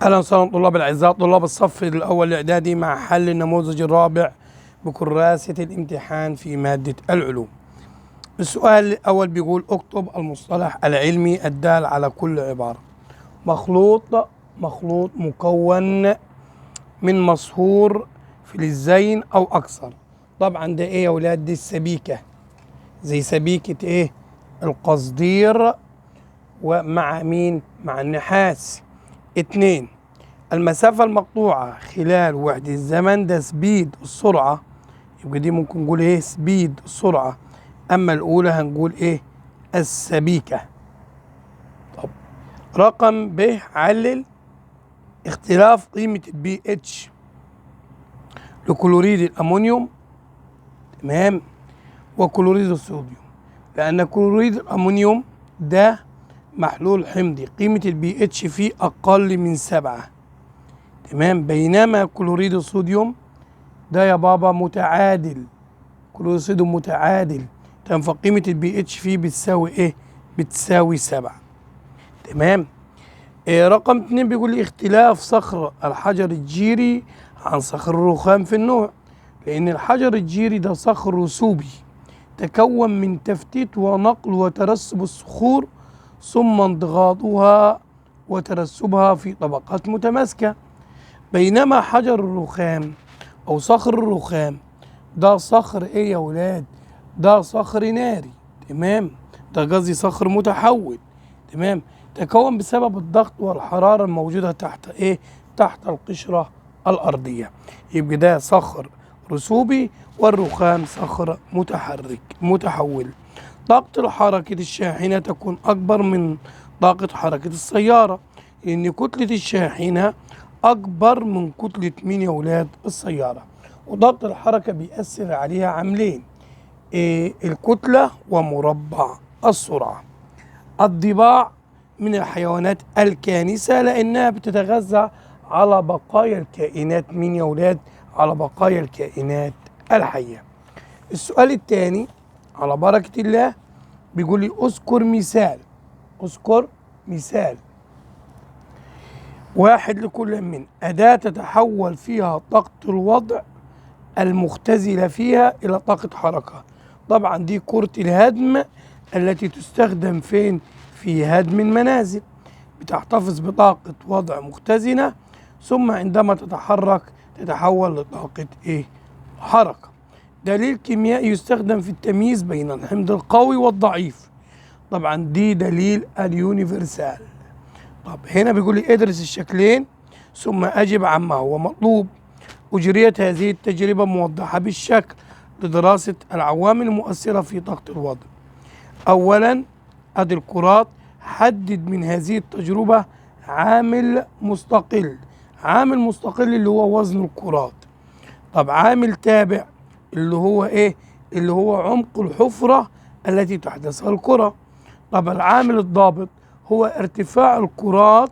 أهلا وسهلا طلاب الأعزاء، طلاب الصف الأول الإعدادي مع حل النموذج الرابع بكراسة الامتحان في مادة العلوم. السؤال الأول بيقول اكتب المصطلح العلمي الدال على كل عبارة. مخلوط مكون من مصهور فلزين أو أكثر. طبعا ده إيه يا ولاد؟ دي السبيكة، زي سبيكة إيه؟ القصدير، ومع مين؟ مع النحاس. 2. المسافة المقطوعة خلال وحدة الزمن ده سبيد السرعة، يبقى دي ممكن نقول ايه؟ سبيد السرعة. أما الأولى هنقول ايه؟ السبيكة. طب رقم ب، علل اختلاف قيمة البي اتش لكلوريد الأمونيوم، تمام، وكلوريد الصوديوم، لأن كلوريد الأمونيوم ده محلول حمضي قيمة البي اتش فيه أقل من 7، تمام، بينما كلوريد الصوديوم ده يا بابا متعادل، كلوريد الصوديوم متعادل، تمام، فقيمة البي اتش فيه بتساوي ايه؟ بتساوي 7، تمام. رقم 2 بيقول لي اختلاف صخر الحجر الجيري عن صخر الرخام في النوع، لأن الحجر الجيري ده صخر رسوبي تكون من تفتيت ونقل وترسب الصخور ثم انضغاطها وترسبها في طبقات متماسكة، بينما حجر الرخام أو صخر الرخام ده صخر إيه يا ولاد؟ ده صخر ناري، تمام، ده قصدي صخر متحول، تمام، تكون بسبب الضغط والحرارة الموجودة تحت إيه؟ تحت القشرة الأرضية. يبقى ده صخر رسوبي والرخام صخر متحول. طاقة الحركة الشاحنة تكون أكبر من طاقة حركة السيارة، لأن كتلة الشاحنة أكبر من كتلة مين يا ولاد؟ السيارة. وضغط الحركة بيأثر عليها عاملين، الكتلة ومربع السرعة. الضباع من الحيوانات الكانسة لأنها بتتغذى على بقايا الكائنات مين يا ولاد؟ على بقايا الكائنات الحية. السؤال الثاني على بركة الله بيقول لي اذكر مثال واحد لكل من أداة تتحول فيها طاقة الوضع المختزلة فيها إلى طاقة حركة. طبعا دي كرة الهدم التي تستخدم فين؟ في هدم المنازل، بتحتفظ بطاقة وضع مختزنة، ثم عندما تتحرك تتحول لطاقة إيه؟ حركة. دليل كيميائي يستخدم في التمييز بين الحمض القوي والضعيف. طبعا دي دليل اليونيفرسال. طب هنا بيقول لي ادرس الشكلين ثم أجب عما هو مطلوب. أجريت هذه التجربة موضحة بالشكل لدراسة العوامل المؤثرة في طاقة الوضع. أولا أدي الكرات، حدد من هذه التجربة عامل مستقل اللي هو وزن الكرات. طب عامل تابع اللي هو إيه؟ اللي هو عمق الحفرة التي تحدثها الكرة. طب العامل الضابط هو ارتفاع الكرات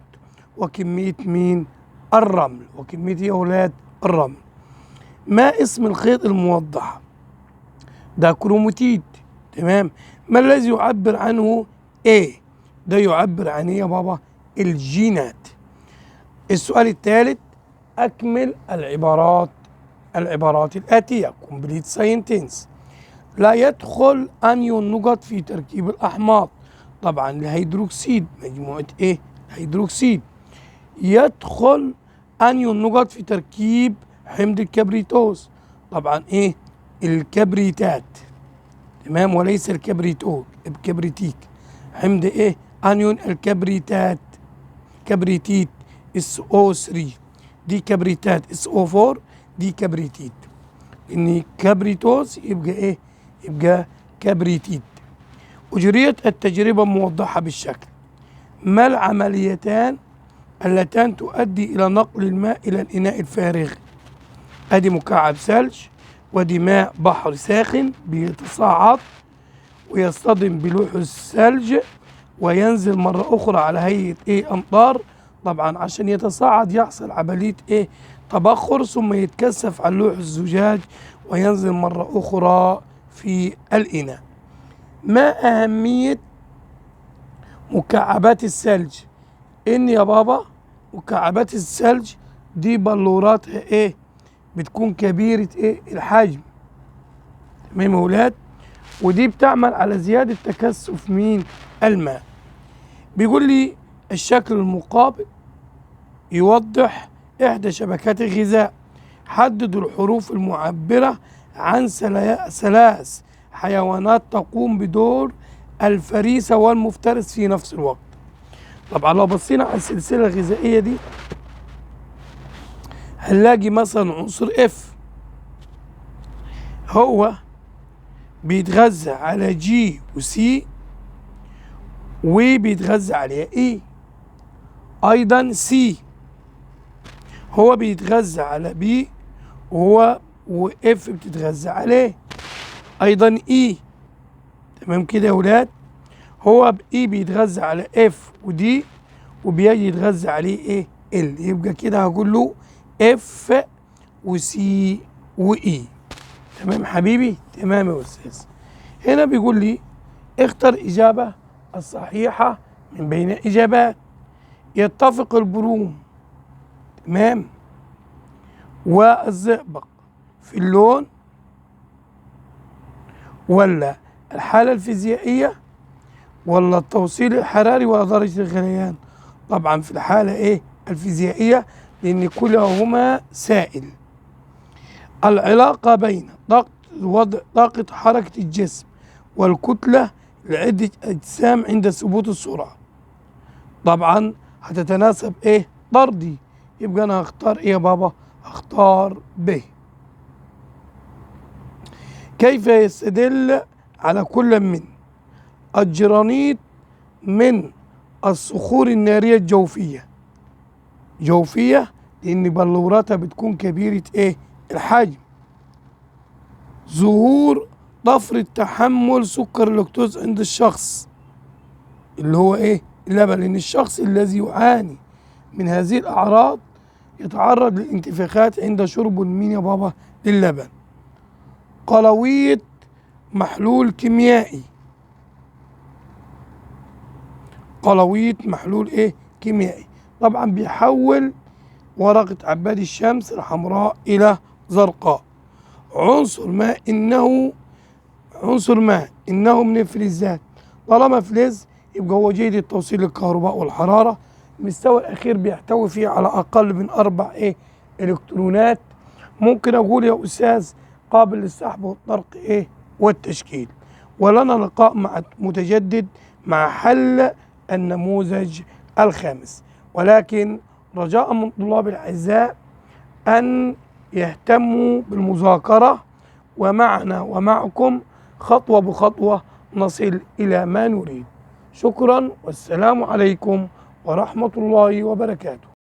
وكمية مين؟ الرمل، وكمية يا أولاد الرمل. ما اسم الخيط الموضح؟ ده كروماتيد، تمام. ما الذي يعبر عنه ايه؟ ده يعبر عن ايه يا بابا؟ الجينات. السؤال الثالث اكمل العبارات الآتية complete sentence. لا يدخل انيون نقط في تركيب الأحماض. طبعا الهيدروكسيد، مجموعة ايه؟ هيدروكسيد. يدخل انيون نقط في تركيب حمض الكبريتوز. طبعا ايه؟ الكبريتات، تمام، وليس الكبريتيك. حمض ايه؟ انيون الكبريتات، كبريتيت SO3، دي كبريتات SO4، دي كبريتيت. ان كبريتوز يبقى ايه؟ يبقى كبريتيت. أجريت التجربة موضحة بالشكل. ما العمليتان اللتان تؤدي إلى نقل الماء إلى الإناء الفارغ؟ أدي مكعب ثلج، ودي ماء بحر ساخن بيتصاعد ويصطدم بلوح الثلج وينزل مرة أخرى على هيئة إيه؟ أمطار. طبعا عشان يتصاعد يحصل عملية إيه؟ تبخر، ثم يتكثف على لوح الزجاج وينزل مرة أخرى في الإناء. ما أهمية مكعبات الثلج؟ إن يا بابا مكعبات الثلج دي بلوراتها ايه؟ بتكون كبيرة ايه؟ الحجم. تمام يا ولاد؟ ودي بتعمل على زيادة تكثف مين؟ الماء. بيقول لي الشكل المقابل يوضح إحدى شبكات الغذاء. حدد الحروف المعبرة عن ثلاث حيوانات تقوم بدور الفريسة والمفترس في نفس الوقت. طبعا لو بصينا على السلسلة الغذائية دي هنلاقي مثلا عنصر اف هو بيتغذى على جي وسي وبيتغذى عليها اي. ايضا سي هو بيتغذى على بي واف بتتغذى عليه. ايضا اي. تمام كده يا ولاد؟ هو باي بيتغذى على اف ودي وبيجي يتغذى عليه ايه؟ ال. يبقى كده هقول له اف وسي واي. تمام حبيبي؟ تمام يا استاذ. هنا بيقول لي اختر اجابه الصحيحه من بين اجابات. يتفق البروم تمام والزئبق في اللون ولا الحالة الفيزيائية ولا التوصيل الحراري ولا درجة الغليان؟ طبعا في الحالة ايه؟ الفيزيائية، لأن كلاهما سائل. العلاقة بين طاقة حركة الجسم والكتلة لعدة أجسام عند ثبوت السرعة. طبعا هتتناسب ايه؟ طردي. يبقى أنا هختار ايه يا بابا؟ هختار ب. كيف يستدل على كل من الجرانيت من الصخور النارية الجوفية؟ جوفية لأن بلوراتها بتكون كبيرة ايه؟ الحجم. ظهور طفرة تحمل سكر اللاكتوز عند الشخص اللي هو ايه؟ اللبن، لأن الشخص الذي يعاني من هذه الأعراض يتعرض للانتفاخات عند شرب مين يا بابا؟ للبن. قلوية محلول كيميائي. قلوية محلول ايه؟ كيميائي. طبعا بيحول ورقة عباد الشمس الحمراء إلى زرقاء. عنصر ما إنه من الفلزات. طالما فلز يبقى هو جيد التوصيل للكهرباء والحرارة. المستوى الأخير بيحتوي فيه على أقل من 4 إيه؟ إلكترونات. ممكن أقول يا أستاذ قابل للسحب والطرق إيه؟ والتشكيل. ولنا لقاء مع متجدد مع حل النموذج الخامس، ولكن رجاء من طلاب الأعزاء أن يهتموا بالمذاكرة، ومعنا ومعكم خطوة بخطوة نصل إلى ما نريد. شكرا والسلام عليكم ورحمة الله وبركاته.